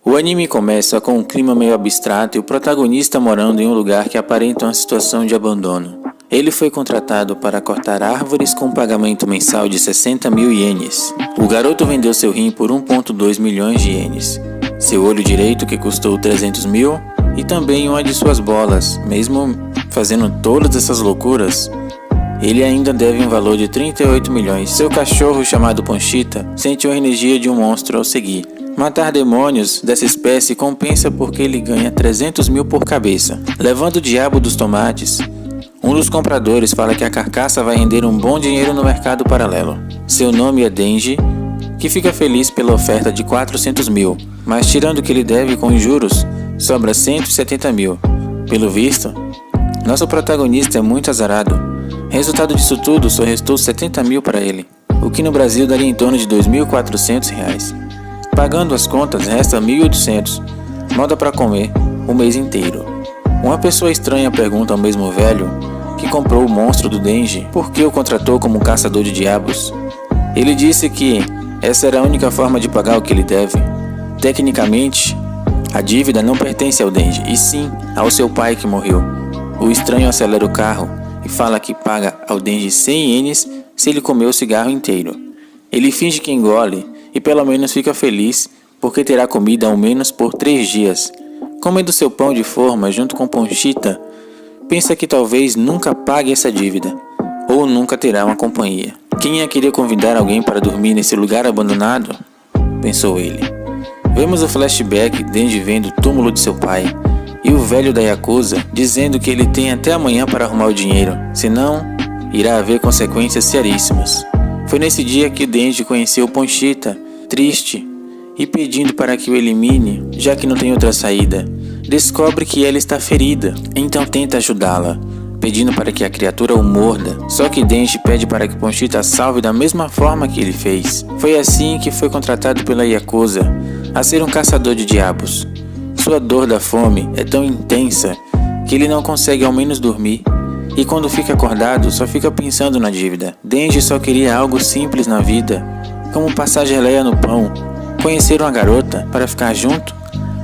O anime começa com um clima meio abstrato e o protagonista morando em um lugar que aparenta uma situação de abandono. Ele foi contratado para cortar árvores com um pagamento mensal de 60 mil ienes. O garoto vendeu seu rim por 1,2 milhões de ienes, seu olho direito que custou 300 mil e também uma de suas bolas. Mesmo fazendo todas essas loucuras, ele ainda deve um valor de 38 milhões. Seu cachorro, chamado Ponchita, sente a energia de um monstro ao seguir. Matar demônios dessa espécie compensa porque ele ganha 300 mil por cabeça. Levando o diabo dos tomates, um dos compradores fala que a carcaça vai render um bom dinheiro no mercado paralelo. Seu nome é Denji, que fica feliz pela oferta de 400 mil, mas tirando o que ele deve com os juros, sobra 170 mil. Pelo visto, nosso protagonista é muito azarado. Resultado disso tudo, só restou 70 mil para ele, o que no Brasil daria em torno de 2.400 reais. Pagando as contas, resta 1.800, moda para comer o mês inteiro. Uma pessoa estranha pergunta ao mesmo velho que comprou o monstro do Denji por que o contratou como caçador de diabos. Ele disse que essa era a única forma de pagar o que ele deve. Tecnicamente, a dívida não pertence ao Denji, e sim ao seu pai que morreu. O estranho acelera o carro e fala que paga ao Denji 100 ienes se ele comer o cigarro inteiro. Ele finge que engole e pelo menos fica feliz porque terá comida ao menos por 3 dias. Comendo seu pão de forma junto com Ponchita, pensa que talvez nunca pague essa dívida, ou nunca terá uma companhia. Quem ia querer convidar alguém para dormir nesse lugar abandonado? Pensou ele. Vemos o flashback Denji vendo o túmulo de seu pai, e o velho da Yakuza dizendo que ele tem até amanhã para arrumar o dinheiro, senão irá haver consequências seríssimas. Foi nesse dia que Denji conheceu Ponchita, triste e pedindo para que o elimine, já que não tem outra saída. Descobre que ela está ferida, então tenta ajudá-la, pedindo para que a criatura o morda. Só que Denji pede para que Ponchita salve da mesma forma que ele fez. Foi assim que foi contratado pela Yakuza a ser um caçador de diabos. Sua dor da fome é tão intensa que ele não consegue ao menos dormir. E quando fica acordado, só fica pensando na dívida. Denji só queria algo simples na vida, como passar geleia no pão, conhecer uma garota para ficar junto,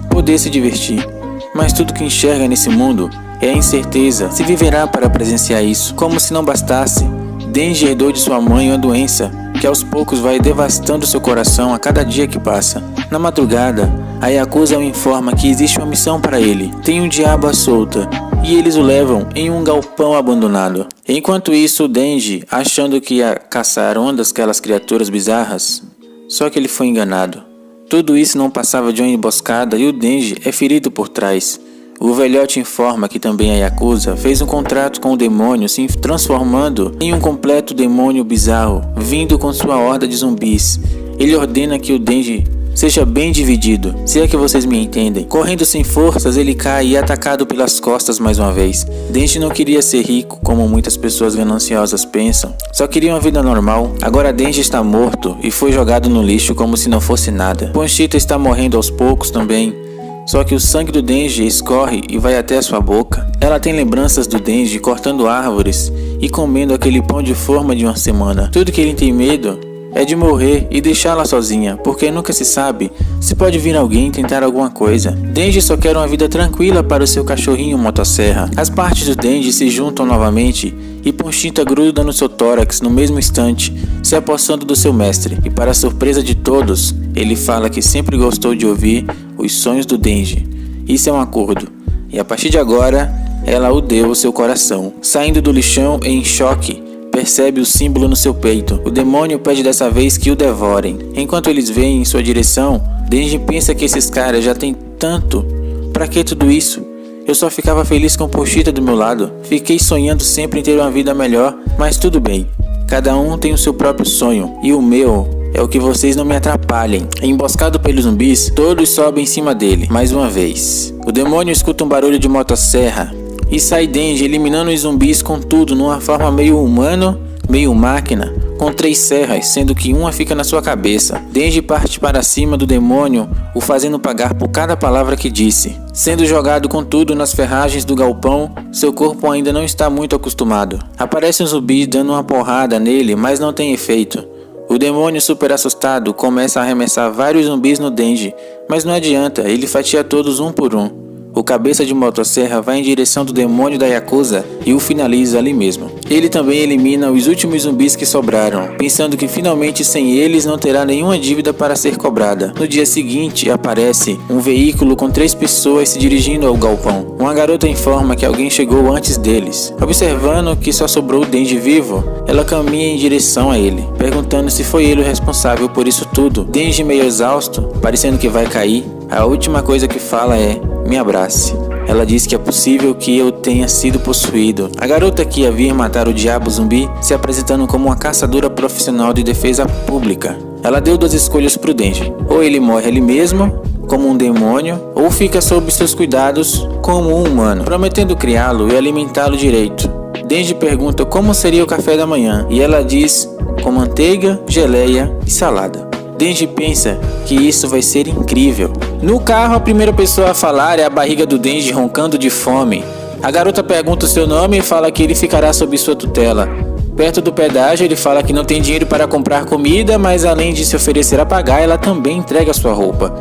poder se divertir. Mas tudo que enxerga nesse mundo é a incerteza se viverá para presenciar isso. Como se não bastasse, Denji herdou de sua mãe uma doença que aos poucos vai devastando seu coração a cada dia que passa. Na madrugada, a Yakuza o informa que existe uma missão para ele. Tem um diabo à solta e eles o levam em um galpão abandonado. Enquanto isso, Denji, achando que ia caçar uma daquelas criaturas bizarras, só que ele foi enganado. Tudo isso não passava de uma emboscada e o Denji é ferido por trás. O velhote informa que também a Yakuza fez um contrato com o demônio, se transformando em um completo demônio bizarro, vindo com sua horda de zumbis. Ele ordena que o Denji seja bem dividido, se é que vocês me entendem. Correndo sem forças, ele cai e é atacado pelas costas mais uma vez. Denji não queria ser rico, como muitas pessoas gananciosas pensam. Só queria uma vida normal. Agora Denji está morto e foi jogado no lixo como se não fosse nada. Ponchita está morrendo aos poucos também. Só que o sangue do Denji escorre e vai até a sua boca. Ela tem lembranças do Denji cortando árvores e comendo aquele pão de forma de uma semana. Tudo que ele tem medo é de morrer e deixá-la sozinha, porque nunca se sabe se pode vir alguém tentar alguma coisa. Denji só quer uma vida tranquila para o seu cachorrinho motosserra. As partes do Denji se juntam novamente e Ponchita gruda no seu tórax no mesmo instante, se apossando do seu mestre. E para a surpresa de todos, ele fala que sempre gostou de ouvir os sonhos do Denji. Isso é um acordo, e a partir de agora, ela o deu ao seu coração. Saindo do lixão em choque, percebe o símbolo no seu peito. O demônio pede dessa vez que o devorem. Enquanto eles vêm em sua direção, Denji pensa que esses caras já têm tanto. Pra que tudo isso? Eu só ficava feliz com Ponchita do meu lado. Fiquei sonhando sempre em ter uma vida melhor, mas tudo bem. Cada um tem o seu próprio sonho, e o meu é o que vocês não me atrapalhem. Emboscado pelos zumbis, todos sobem em cima dele, mais uma vez. O demônio escuta um barulho de motosserra e sai Denji eliminando os zumbis com tudo numa forma meio humano, meio máquina, com 3 serras, sendo que uma fica na sua cabeça. Denji parte para cima do demônio, o fazendo pagar por cada palavra que disse. Sendo jogado com tudo nas ferragens do galpão, seu corpo ainda não está muito acostumado. Aparece um zumbi dando uma porrada nele, mas não tem efeito. O demônio, super assustado, começa a arremessar vários zumbis no Denji, mas não adianta, ele fatia todos um por um. O cabeça de motosserra vai em direção do demônio da Yakuza e o finaliza ali mesmo. Ele também elimina os últimos zumbis que sobraram, pensando que finalmente sem eles não terá nenhuma dívida para ser cobrada. No dia seguinte, aparece um veículo com 3 pessoas se dirigindo ao galpão. Uma garota informa que alguém chegou antes deles. Observando que só sobrou o Denji vivo, ela caminha em direção a ele, perguntando se foi ele o responsável por isso tudo. Denji, meio exausto, parecendo que vai cair, a última coisa que fala é: "Me abrace". Ela diz que é possível que eu tenha sido possuído. A garota que ia vir matar o diabo zumbi se apresentando como uma caçadora profissional de defesa pública. Ela deu 2 escolhas pro Denji: ou ele morre ali mesmo, como um demônio, ou fica sob seus cuidados como um humano, prometendo criá-lo e alimentá-lo direito. Denji pergunta como seria o café da manhã e ela diz: com manteiga, geleia e salada. Denji pensa que isso vai ser incrível. No carro, a primeira pessoa a falar é a barriga do Denji roncando de fome. A garota pergunta o seu nome e fala que ele ficará sob sua tutela. Perto do pedágio, ele fala que não tem dinheiro para comprar comida, mas além de se oferecer a pagar, ela também entrega sua roupa.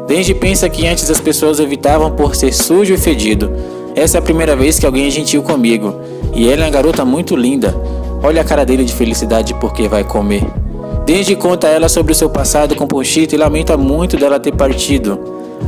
Denji pensa que antes as pessoas evitavam por ser sujo e fedido. Essa é a primeira vez que alguém é gentil comigo. E ela é uma garota muito linda. Olha a cara dele de felicidade porque vai comer. Denji conta a ela sobre o seu passado com Pochita e lamenta muito dela ter partido.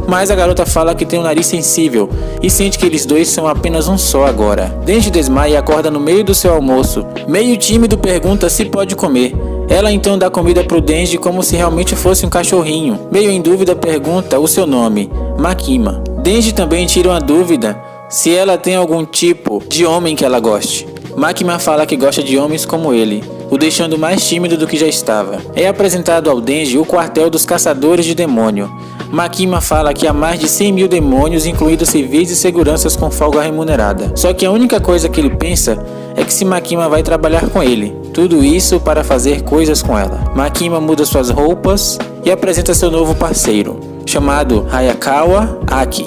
Mas a garota fala que tem um nariz sensível e sente que eles dois são apenas um só agora. Denji desmaia e acorda no meio do seu almoço. Meio tímido pergunta se pode comer. Ela então dá comida pro Denji como se realmente fosse um cachorrinho. Meio em dúvida pergunta o seu nome, Makima. Denji também tira uma dúvida se ela tem algum tipo de homem que ela goste. Makima fala que gosta de homens como ele, o deixando mais tímido do que já estava. É apresentado ao Denji o quartel dos caçadores de demônio. Makima fala que há mais de 100 mil demônios, incluídos civis e seguranças com folga remunerada. Só que a única coisa que ele pensa é que se Makima vai trabalhar com ele. Tudo isso para fazer coisas com ela. Makima muda suas roupas e apresenta seu novo parceiro, chamado Hayakawa Aki.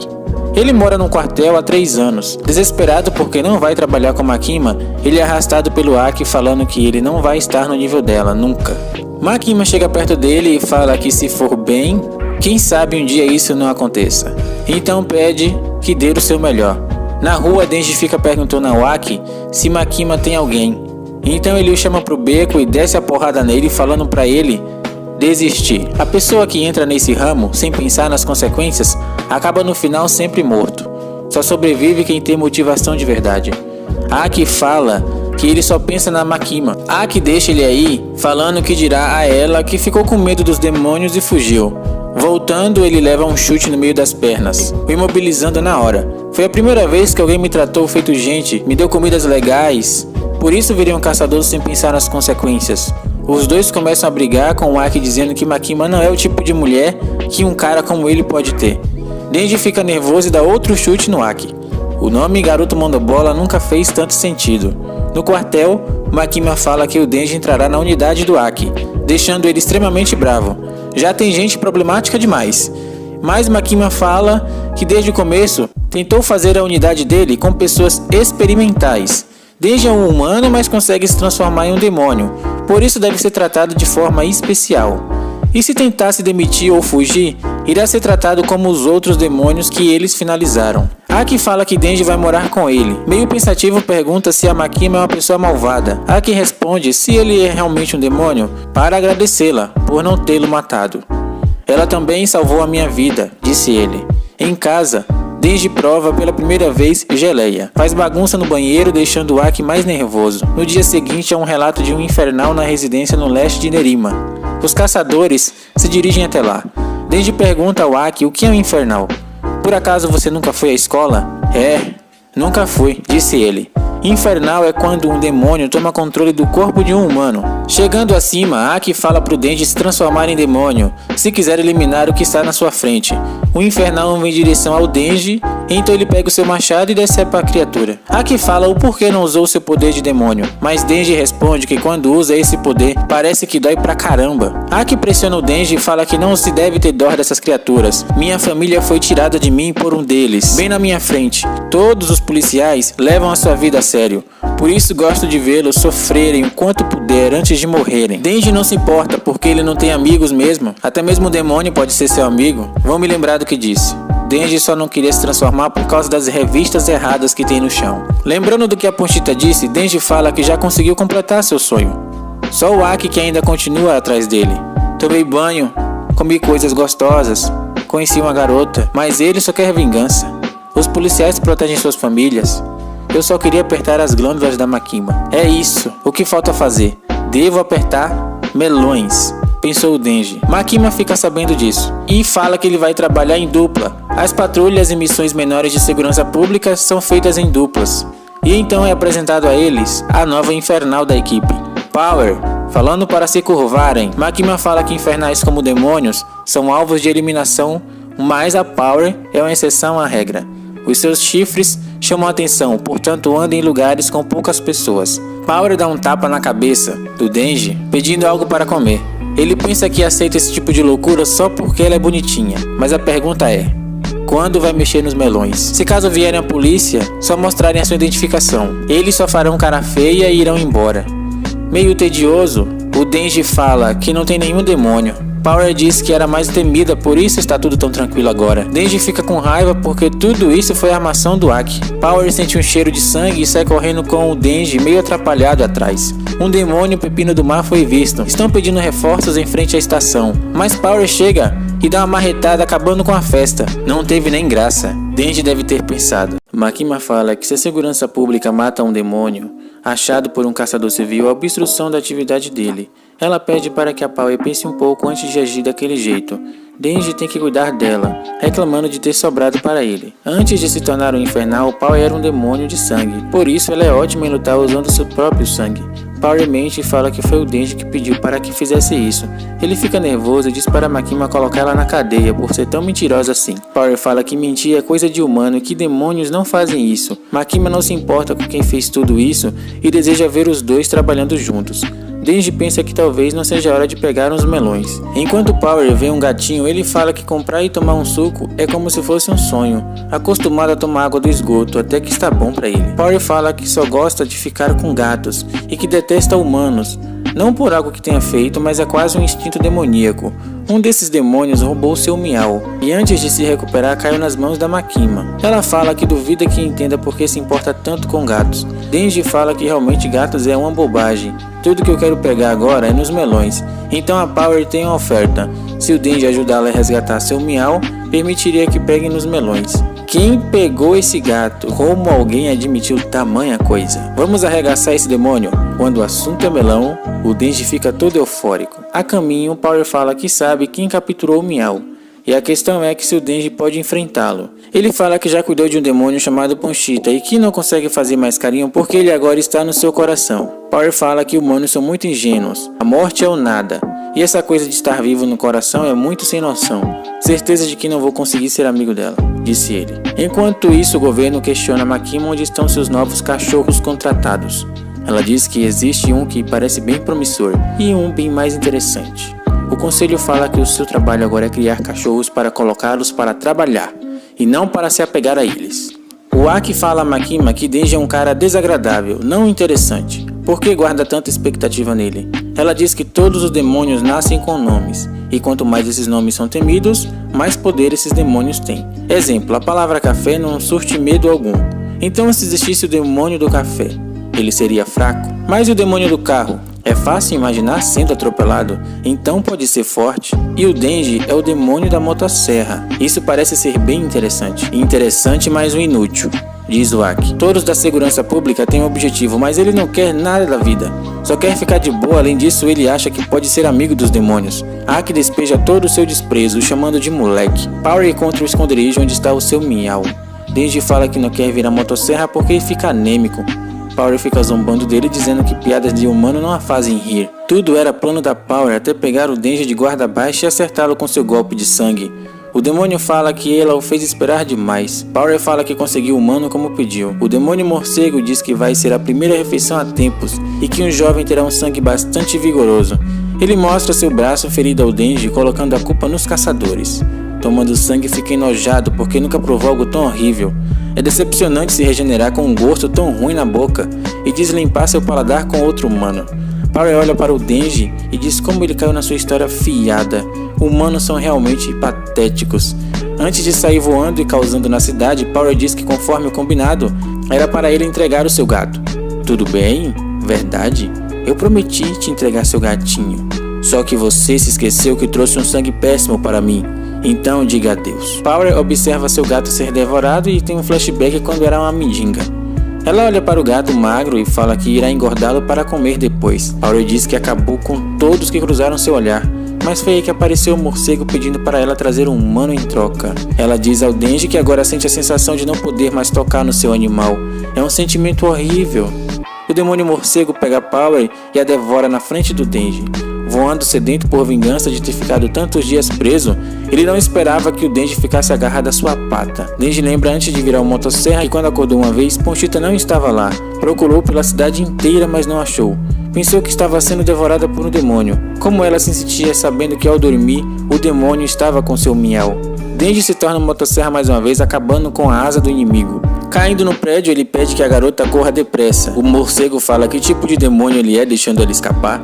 Ele mora num quartel há 3 anos. Desesperado porque não vai trabalhar com Makima, ele é arrastado pelo Aki falando que ele não vai estar no nível dela, nunca. Makima chega perto dele e fala que se for bem, quem sabe um dia isso não aconteça. Então pede que dê o seu melhor. Na rua, Denji fica perguntando ao Aki se Makima tem alguém. Então ele o chama pro beco e desce a porrada nele falando pra ele desistir. A pessoa que entra nesse ramo sem pensar nas consequências acaba no final sempre morto. Só sobrevive quem tem motivação de verdade. Aki fala que ele só pensa na Makima. Aki deixa ele aí, falando que dirá a ela que ficou com medo dos demônios e fugiu. Voltando, ele leva um chute no meio das pernas, o imobilizando na hora. Foi a primeira vez que alguém me tratou feito gente, me deu comidas legais. Por isso virei um caçador sem pensar nas consequências. Os dois começam a brigar com o Aki dizendo que Makima não é o tipo de mulher que um cara como ele pode ter. Denji fica nervoso e dá outro chute no Aki. O nome Garoto Mandobola nunca fez tanto sentido. No quartel, Makima fala que o Denji entrará na unidade do Aki, deixando ele extremamente bravo. Já tem gente problemática demais. Mas Makima fala que desde o começo tentou fazer a unidade dele com pessoas experimentais. Denji é um humano, mas consegue se transformar em um demônio, por isso deve ser tratado de forma especial. E se tentar se demitir ou fugir, irá ser tratado como os outros demônios que eles finalizaram. Aki fala que Denji vai morar com ele. Meio pensativo pergunta se a Makima é uma pessoa malvada. Aki responde se ele é realmente um demônio para agradecê-la por não tê-lo matado. Ela também salvou a minha vida, disse ele. Em casa, Denji prova pela primeira vez geleia. Faz bagunça no banheiro, deixando o Aki mais nervoso. No dia seguinte, há um relato de um infernal na residência no leste de Nerima. Os caçadores se dirigem até lá. Denji pergunta ao Aki o que é um infernal. Por acaso você nunca foi à escola? É, nunca fui, disse ele. Infernal é quando um demônio toma controle do corpo de um humano. Chegando acima, Aki fala pro Denji se transformar em demônio, se quiser eliminar o que está na sua frente. O infernal vem em direção ao Denji, então ele pega o seu machado e decepa a criatura. Aki fala o porquê não usou seu poder de demônio, mas Denji responde que quando usa esse poder, parece que dói pra caramba. Aki pressiona o Denji e fala que não se deve ter dó dessas criaturas. Minha família foi tirada de mim por um deles, bem na minha frente. Todos os policiais levam a sua vida a sério. Por isso gosto de vê-los sofrerem o quanto puder antes de morrerem. Denji não se importa porque ele não tem amigos mesmo. Até mesmo o demônio pode ser seu amigo. Vão me lembrar do que disse. Denji só não queria se transformar por causa das revistas erradas que tem no chão. Lembrando do que a Ponchita disse, Denji fala que já conseguiu completar seu sonho. Só o Aki que ainda continua atrás dele. Tomei banho, comi coisas gostosas, conheci uma garota, mas ele só quer vingança. Os policiais protegem suas famílias. Eu só queria apertar as glândulas da Makima. É isso, o que falta fazer? Devo apertar melões, pensou o Denji. Makima fica sabendo disso e fala que ele vai trabalhar em dupla. As patrulhas e missões menores de segurança pública são feitas em duplas. E então é apresentado a eles a nova infernal da equipe, Power. Falando para se curvarem, Makima fala que infernais como demônios são alvos de eliminação, mas a Power é uma exceção à regra. Os seus chifres chamam a atenção, portanto anda em lugares com poucas pessoas. Power dá um tapa na cabeça do Denji, pedindo algo para comer. Ele pensa que aceita esse tipo de loucura só porque ela é bonitinha, mas a pergunta é: quando vai mexer nos melões? Se caso vierem a polícia, só mostrarem a sua identificação. Eles só farão cara feia e irão embora. Meio tedioso, o Denji fala que não tem nenhum demônio. Power diz que era mais temida, por isso está tudo tão tranquilo agora. Denji fica com raiva porque tudo isso foi armação do Aki. Power sente um cheiro de sangue e sai correndo com o Denji meio atrapalhado atrás. Um demônio pepino do mar foi visto. Estão pedindo reforços em frente à estação, mas Power chega e dá uma marretada acabando com a festa. Não teve nem graça. Denji deve ter pensado. Makima fala que se a segurança pública mata um demônio achado por um caçador civil, a obstrução da atividade dele. Ela pede para que a Power pense um pouco antes de agir daquele jeito. Denji tem que cuidar dela, reclamando de ter sobrado para ele. Antes de se tornar um infernal, Power era um demônio de sangue, por isso ela é ótima em lutar usando seu próprio sangue. Power mente e fala que foi o Denji que pediu para que fizesse isso. Ele fica nervoso e diz para Makima colocar ela na cadeia por ser tão mentirosa assim. Power fala que mentir é coisa de humano e que demônios não fazem isso. Makima não se importa com quem fez tudo isso e deseja ver os dois trabalhando juntos. Denji pensa que talvez não seja hora de pegar uns melões. Enquanto Power vê um gatinho, ele fala que comprar e tomar um suco é como se fosse um sonho, acostumado a tomar água do esgoto, até que está bom para ele. Power fala que só gosta de ficar com gatos e que detesta humanos, não por algo que tenha feito, mas é quase um instinto demoníaco. Um desses demônios roubou seu miau e antes de se recuperar caiu nas mãos da Makima. Ela fala que duvida que entenda por que se importa tanto com gatos. Denji fala que realmente gatos é uma bobagem. Tudo que eu quero pegar agora é nos melões. Então a Power tem uma oferta. Se o Denji ajudá-la a resgatar seu miau, permitiria que pegue nos melões. Quem pegou esse gato? Como alguém admitiu tamanha coisa? Vamos arregaçar esse demônio? Quando o assunto é melão, o Denji fica todo eufórico. A caminho, Power fala que sabe quem capturou o miau. E a questão é que se o Denji pode enfrentá-lo. Ele fala que já cuidou de um demônio chamado Ponchita e que não consegue fazer mais carinho porque ele agora está no seu coração. Power fala que humanos são muito ingênuos. A morte é o nada. E essa coisa de estar vivo no coração é muito sem noção. Certeza de que não vou conseguir ser amigo dela, disse ele. Enquanto isso, o governo questiona Makima onde estão seus novos cachorros contratados. Ela diz que existe um que parece bem promissor e um bem mais interessante. O conselho fala que o seu trabalho agora é criar cachorros para colocá-los para trabalhar e não para se apegar a eles. O Aki fala a Makima que Denji é um cara desagradável, não interessante. Por que guarda tanta expectativa nele? Ela diz que todos os demônios nascem com nomes, e quanto mais esses nomes são temidos, mais poder esses demônios têm. Exemplo, a palavra café não surte medo algum. Então se existisse o demônio do café, ele seria fraco. Mas o demônio do carro? É fácil imaginar sendo atropelado, então pode ser forte. E o Denji é o demônio da motosserra. Isso parece ser bem interessante. Interessante, mas um inútil, diz o Aki. Todos da segurança pública têm um objetivo, mas ele não quer nada da vida. Só quer ficar de boa, além disso ele acha que pode ser amigo dos demônios. Aki despeja todo o seu desprezo, o chamando de moleque. Power encontra o esconderijo onde está o seu miau. Denji fala que não quer vir a motosserra porque ele fica anêmico. Power fica zombando dele, dizendo que piadas de humano não a fazem rir. Tudo era plano da Power até pegar o Denji de guarda baixa e acertá-lo com seu golpe de sangue. O demônio fala que ela o fez esperar demais. Power fala que conseguiu o humano como pediu. O demônio morcego diz que vai ser a primeira refeição há tempos e que um jovem terá um sangue bastante vigoroso. Ele mostra seu braço ferido ao Denji, colocando a culpa nos caçadores. Tomando sangue, fica enojado porque nunca provou algo tão horrível. É decepcionante se regenerar com um gosto tão ruim na boca e diz limpar seu paladar com outro humano. Power olha para o Denji e diz como ele caiu na sua história fiada. Humanos são realmente patéticos. Antes de sair voando e causando na cidade, Power diz que conforme o combinado, era para ele entregar o seu gato. Tudo bem? Verdade? Eu prometi te entregar seu gatinho. Só que você se esqueceu que trouxe um sangue péssimo para mim. Então diga adeus. Power observa seu gato ser devorado e tem um flashback quando era uma mendiga. Ela olha para o gato magro e fala que irá engordá-lo para comer depois. Power diz que acabou com todos que cruzaram seu olhar, mas foi aí que apareceu o morcego pedindo para ela trazer um humano em troca. Ela diz ao Denji que agora sente a sensação de não poder mais tocar no seu animal. É um sentimento horrível. O demônio morcego pega Power e a devora na frente do Denji. Voando sedento por vingança de ter ficado tantos dias preso, ele não esperava que o Denji ficasse agarrado à sua pata. Denji lembra antes de virar uma motosserra e quando acordou uma vez, Ponchita não estava lá. Procurou pela cidade inteira, mas não achou. Pensou que estava sendo devorada por um demônio. Como ela se sentia sabendo que ao dormir, o demônio estava com seu miau. Denji se torna uma motosserra mais uma vez, acabando com a asa do inimigo. Caindo no prédio, ele pede que a garota corra depressa. O morcego fala que tipo de demônio ele é, deixando ela escapar.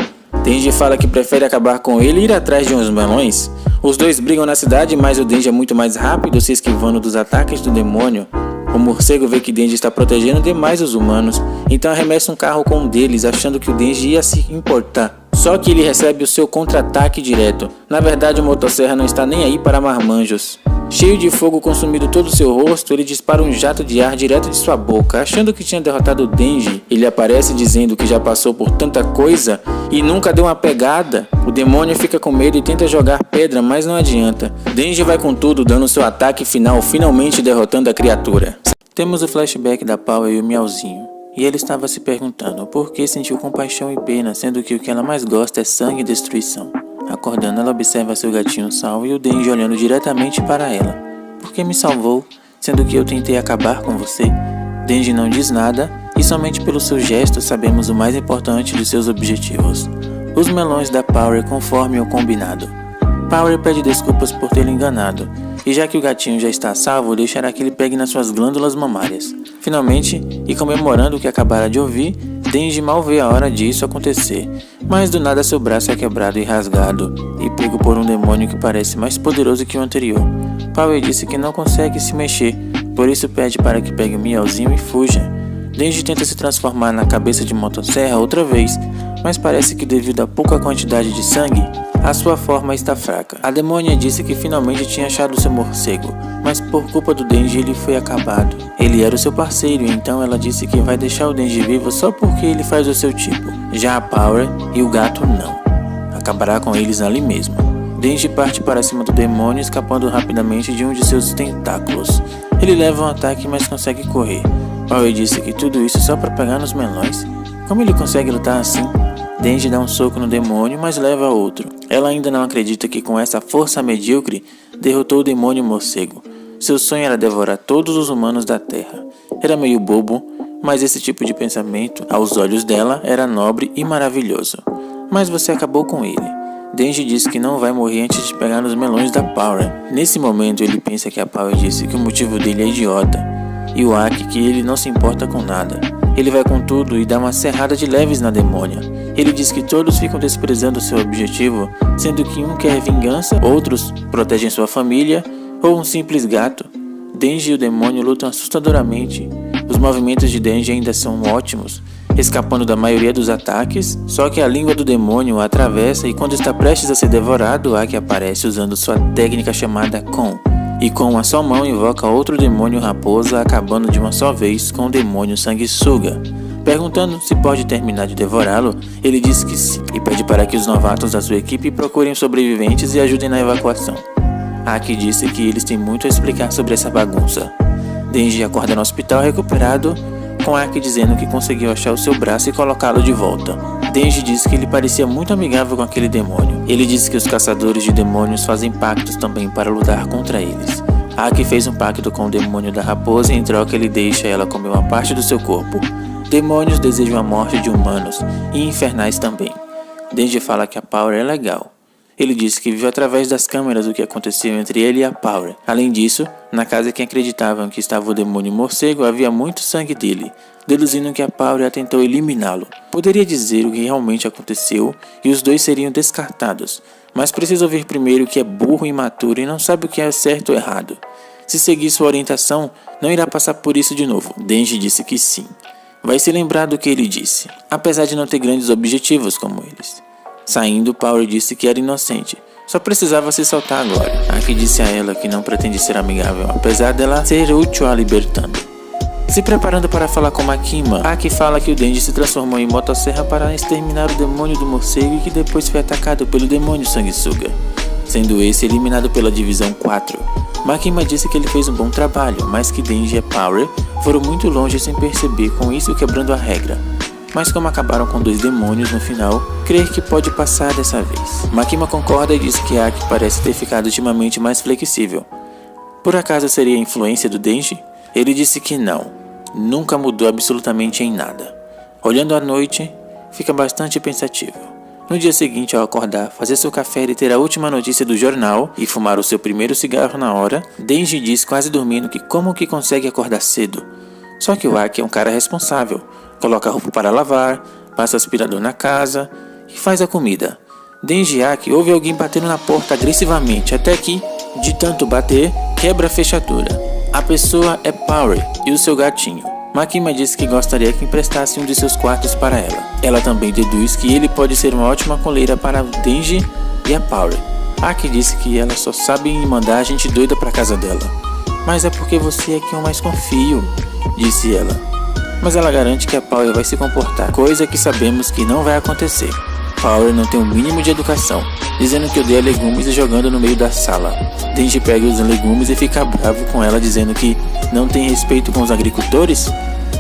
Denji fala que prefere acabar com ele e ir atrás de uns melões. Os dois brigam na cidade, mas o Denji é muito mais rápido, se esquivando dos ataques do demônio. O morcego vê que Denji está protegendo demais os humanos, então arremessa um carro com um deles, achando que o Denji ia se importar. Só que ele recebe o seu contra-ataque direto. Na verdade, o motosserra não está nem aí para marmanjos. Cheio de fogo consumindo todo o seu rosto, ele dispara um jato de ar direto de sua boca. Achando que tinha derrotado o Denji, ele aparece dizendo que já passou por tanta coisa e nunca deu uma pegada. O demônio fica com medo e tenta jogar pedra, mas não adianta. Denji vai com tudo, dando seu ataque final, finalmente derrotando a criatura. Temos o flashback da Power e o Miauzinho. E ele estava se perguntando por que sentiu compaixão e pena, sendo que o que ela mais gosta é sangue e destruição. Acordando, ela observa seu gatinho salvo e o Denji olhando diretamente para ela. Por que me salvou, sendo que eu tentei acabar com você? Denji não diz nada e somente pelo seu gesto sabemos o mais importante de seus objetivos. Os melões da Power conforme o combinado. Power pede desculpas por tê-lo enganado, e já que o gatinho já está salvo, deixará que ele pegue nas suas glândulas mamárias. Finalmente, e comemorando o que acabara de ouvir, Denji mal vê a hora disso acontecer, mas do nada seu braço é quebrado e rasgado, e pego por um demônio que parece mais poderoso que o anterior. Power disse que não consegue se mexer, por isso pede para que pegue o Miauzinho e fuja. Denji tenta se transformar na cabeça de motosserra outra vez, mas parece que devido à pouca quantidade de sangue, a sua forma está fraca. A demônia disse que finalmente tinha achado seu morcego, mas por culpa do Denji ele foi acabado. Ele era o seu parceiro, então ela disse que vai deixar o Denji vivo só porque ele faz o seu tipo. Já a Power e o gato não. Acabará com eles ali mesmo. Denji parte para cima do demônio, escapando rapidamente de um de seus tentáculos. Ele leva um ataque, mas consegue correr. Power disse que tudo isso só para pegar nos melões. Como ele consegue lutar assim? Denji dá um soco no demônio, mas leva outro. Ela ainda não acredita que com essa força medíocre, derrotou o demônio morcego. Seu sonho era devorar todos os humanos da Terra. Era meio bobo, mas esse tipo de pensamento, aos olhos dela, era nobre e maravilhoso. Mas você acabou com ele. Denji diz que não vai morrer antes de pegar nos melões da Power. Nesse momento ele pensa que a Power disse que o motivo dele é idiota, e o Aki que ele não se importa com nada. Ele vai com tudo e dá uma serrada de leves na demônia. Ele diz que todos ficam desprezando seu objetivo, sendo que um quer vingança, outros protegem sua família ou um simples gato. Denji e o demônio lutam assustadoramente. Os movimentos de Denji ainda são ótimos, escapando da maioria dos ataques, só que a língua do demônio o atravessa e quando está prestes a ser devorado, Aki aparece usando sua técnica chamada Kon. E com uma só mão invoca outro demônio raposa, acabando de uma só vez com o demônio sanguessuga. Perguntando se pode terminar de devorá-lo, ele diz que sim, e pede para que os novatos da sua equipe procurem sobreviventes e ajudem na evacuação. Aki disse que eles têm muito a explicar sobre essa bagunça. Denji acorda no hospital recuperado, com Aki dizendo que conseguiu achar o seu braço e colocá-lo de volta. Denji disse que ele parecia muito amigável com aquele demônio. Ele disse que os caçadores de demônios fazem pactos também para lutar contra eles. Aki fez um pacto com o demônio da raposa e em troca ele deixa ela comer uma parte do seu corpo. Demônios desejam a morte de humanos e infernais também. Denji fala que a Power é legal. Ele disse que viu através das câmeras o que aconteceu entre ele e a Power. Além disso, na casa que acreditavam que estava o demônio morcego havia muito sangue dele, deduzindo que a Power tentou eliminá-lo. Poderia dizer o que realmente aconteceu e os dois seriam descartados, mas precisa ouvir primeiro que é burro e imaturo e não sabe o que é certo ou errado. Se seguir sua orientação, não irá passar por isso de novo. Denji disse que sim. Vai se lembrar do que ele disse, apesar de não ter grandes objetivos como eles. Saindo, Power disse que era inocente, só precisava se soltar agora. Aki disse a ela que não pretende ser amigável, apesar dela ser útil a libertando. Se preparando para falar com Makima, Aki fala que o Denji se transformou em motosserra para exterminar o demônio do morcego e que depois foi atacado pelo demônio sanguessuga, sendo esse eliminado pela divisão 4. Makima disse que ele fez um bom trabalho, mas que Denji e Power foram muito longe sem perceber, com isso quebrando a regra. Mas como acabaram com 2 demônios no final, creio que pode passar dessa vez. Makima concorda e diz que Aki parece ter ficado ultimamente mais flexível. Por acaso seria a influência do Denji? Ele disse que não, nunca mudou absolutamente em nada. Olhando à noite, fica bastante pensativo. No dia seguinte, ao acordar, fazer seu café e ter a última notícia do jornal e fumar o seu primeiro cigarro na hora, Denji diz quase dormindo que como que consegue acordar cedo. Só que o Aki é um cara responsável. Coloca a roupa para lavar, passa aspirador na casa e faz a comida. Denji e Aki ouve alguém batendo na porta agressivamente, até que, de tanto bater, quebra a fechadura. A pessoa é Power e o seu gatinho. Makima disse que gostaria que emprestasse um de seus quartos para ela. Ela também deduz que ele pode ser uma ótima coleira para o Denji e a Power. Aki disse que ela só sabe mandar a gente doida para casa dela. Mas é porque você é quem eu mais confio, disse ela. Mas ela garante que a Power vai se comportar, coisa que sabemos que não vai acontecer. Power não tem o mínimo de educação, dizendo que odeia legumes e jogando no meio da sala. Denji pega os legumes e fica bravo com ela, dizendo que não tem respeito com os agricultores.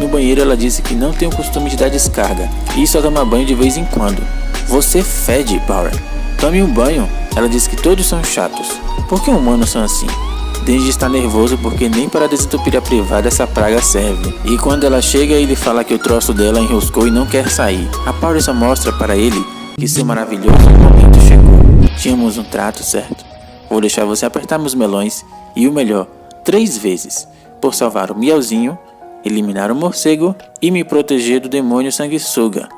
No banheiro ela disse que não tem o costume de dar descarga e só toma banho de vez em quando. Você fede, Power. Tome um banho. Ela disse que todos são chatos. Por que humanos são assim? Denji está nervoso porque nem para desentupir a privada essa praga serve. E quando ela chega, ele fala que o troço dela enroscou e não quer sair. A Power só mostra para ele que seu maravilhoso momento chegou. Tínhamos um trato, certo? Vou deixar você apertar meus melões e o melhor, 3 vezes, por salvar o Miauzinho, eliminar o morcego e me proteger do demônio sanguessuga.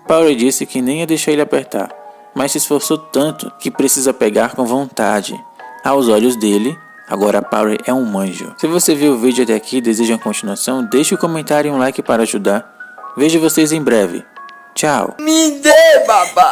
Power disse que nem ia deixar ele apertar, mas se esforçou tanto que precisa pegar com vontade. Aos olhos dele, agora Power é um anjo. Se você viu o vídeo até aqui e deseja uma continuação, deixe um comentário e um like para ajudar. Vejo vocês em breve. Tchau. Me dê, babá!